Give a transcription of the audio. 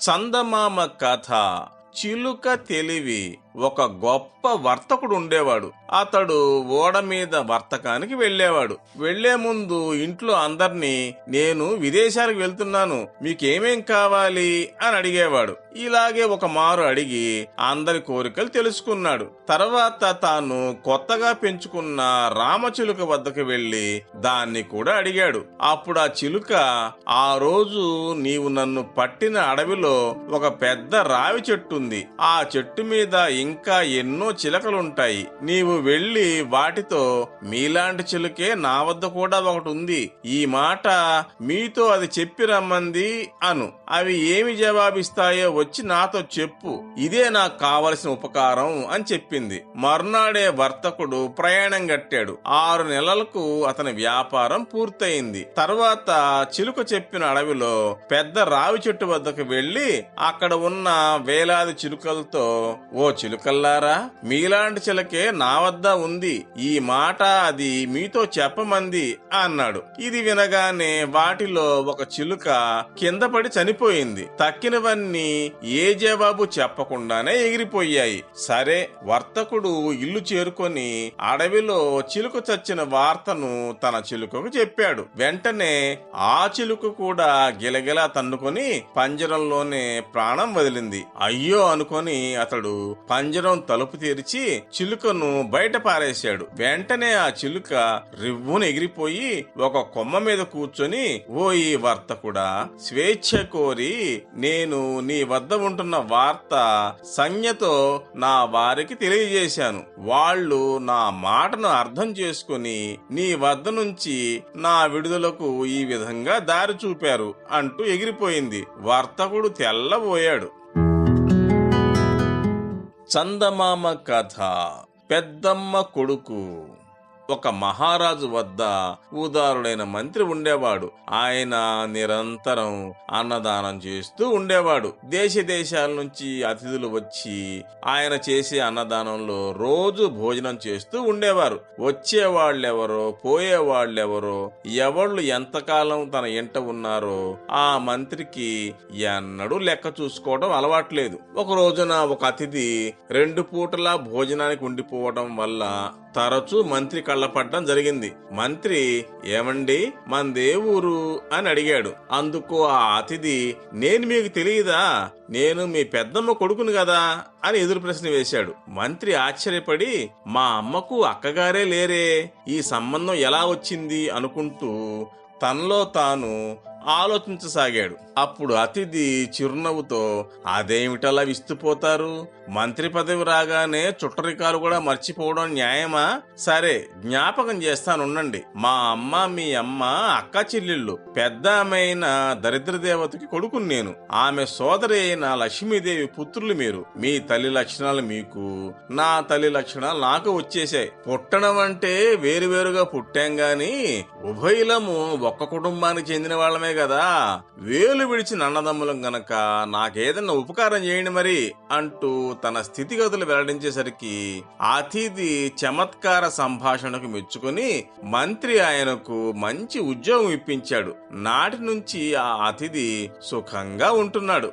చందమామ కథ. చిలుక తెలివి. ఒక గొప్ప వర్తకుడు ఉండేవాడు. అతడు ఓడ మీద వర్తకానికి వెళ్లేవాడు. వెళ్లే ముందు ఇంట్లో అందర్నీ నేను విదేశాలకు వెళ్తున్నాను, మీకేమేం కావాలి అని అడిగేవాడు. ఇలాగే ఒక మారు అడిగి అందరి కోరికలు తెలుసుకున్నాడు. తర్వాత తాను కొత్తగా పెంచుకున్న రామచిలుక వద్దకు వెళ్లి దాన్ని కూడా అడిగాడు. అప్పుడు ఆ చిలుక, ఆ రోజు నీవు నన్ను పట్టిన అడవిలో ఒక పెద్ద రావి చెట్టుంది. ఆ చెట్టు మీద ఇంకా ఎన్నో చిలకలుంటాయి. నీవు వెళ్లి వాటితో మీలాంటి చిలుకే నా వద్ద కూడా ఒకటి ఉంది, ఈ మాట మీతో అది చెప్పి రమ్మంది అను. అవి ఏమి జవాబిస్తాయో వచ్చి నాతో చెప్పు, ఇదే నాకు కావలసిన ఉపకారం అని చెప్పింది. మర్నాడే వర్తకుడు ప్రయాణం గట్టాడు. 6 నెలలకు అతని వ్యాపారం పూర్తయింది. తర్వాత చిలుక చెప్పిన అడవిలో పెద్ద రావి చెట్టు వద్దకు వెళ్లి అక్కడ ఉన్న వేలాది చిలుకలతో, ఓ చిలుకల్లారా, మీలాంటి చిలకే నా వద్ద ఉంది, ఈ మాట అది మీతో చెప్పమంది అన్నాడు. ఇది వినగానే వాటిలో ఒక చిలుక కింద పడి చనిపోయింది. తక్కినవన్నీ ఏ జవాబు చెప్పకుండానే ఎగిరిపోయాయి. సరే, వర్తకుడు ఇల్లు చేరుకొని అడవిలో చిలుక చచ్చిన వార్తను తన చిలుకకు చెప్పాడు. వెంటనే ఆ చిలుక కూడా గిలగిలా తన్నుకొని పంజరంలోనే ప్రాణం వదిలింది. అయ్యో అనుకొని అతడు పంజరం తలుపు తెరిచి చిలుకను బయట పారేశాడు. వెంటనే ఆ చిలుక రివ్వును ఎగిరిపోయి ఒక కొమ్మ మీద కూర్చొని, ఓ ఈ వర్తకుడా, స్వేచ్ఛ కోరి నేను నీ వద్ద ఉంటున్న వార్త సంజ్ఞతో నా వారికి తెలియజేశాను. వాళ్ళు నా మాటను అర్థం చేసుకుని నీ వద్ద నుంచి నా విడుదలకు ఈ విధంగా దారి చూపారు అంటూ ఎగిరిపోయింది. వర్తకుడు తెల్లబోయాడు. చందమామ కథ. పెద్దమ్మ కొడుకు. ఒక మహారాజు వద్ద ఉదారుడైన మంత్రి ఉండేవాడు. ఆయన నిరంతరం అన్నదానం చేస్తూ ఉండేవాడు. దేశ దేశాల నుంచి అతిథులు వచ్చి ఆయన చేసే అన్నదానంలో రోజు భోజనం చేస్తూ ఉండేవారు. వచ్చేవాళ్ళెవరో పోయేవాళ్ళెవరో ఎవళ్ళు ఎంతకాలం తన ఇంట ఉన్నారో ఆ మంత్రికి ఎన్నడూ లెక్క చూసుకోవడం అలవాట్లేదు. ఒక రోజున ఒక అతిథి 2 పూటలా భోజనానికి ఉండిపోవడం వల్ల తరచూ మంత్రి కళ్ళపడ్డం జరిగింది. మంత్రి, ఏమండి, మందే ఊరు అని అడిగాడు. అందుకు ఆ అతిథి, నేను మీకు తెలియదా, నేను మీ పెద్దమ్మ కొడుకును కదా అని ఎదురు ప్రశ్న వేశాడు. మంత్రి ఆశ్చర్యపడి, మా అమ్మకు అక్కగారే లేరే, ఈ సంబంధం ఎలా వచ్చింది అనుకుంటూ తనలో తాను ఆలోచించసాగాడు. అప్పుడు అతిథి చిరునవ్వుతో, అదేమిటలా విస్తుపోతారు, మంత్రి పదవి రాగానే చుట్టరికాలు కూడా మర్చిపోవడం న్యాయమా? సరే, జ్ఞాపకం చేస్తానుండండి. మా అమ్మ మీ అమ్మ అక్క చెల్లెళ్ళు. పెద్ద ఆమెన దరిద్ర దేవతకి కొడుకుని నేను, ఆమె సోదరి అయిన లక్ష్మీదేవి పుత్రులు మీరు. మీ తల్లి లక్షణాలు మీకు, నా తల్లి లక్షణాలు నాకు వచ్చేసాయి. పుట్టడం అంటే వేరువేరుగా పుట్టాం గాని ఉభయలము ఒక్క కుటుంబానికి చెందిన వాళ్ళమే కదా, వేలు విడిచిన అన్నదమ్ములం గనక నాకేదన్నా ఉపకారం చేయండి మరి అంటూ తన స్థితిగతులు వెల్లడించేసరికి అతిథి చమత్కార సంభాషణకు మెచ్చుకొని మంత్రి ఆయనకు మంచి ఉద్యోగం ఇప్పించాడు. నాటి నుంచి ఆ అతిథి సుఖంగా ఉంటున్నాడు.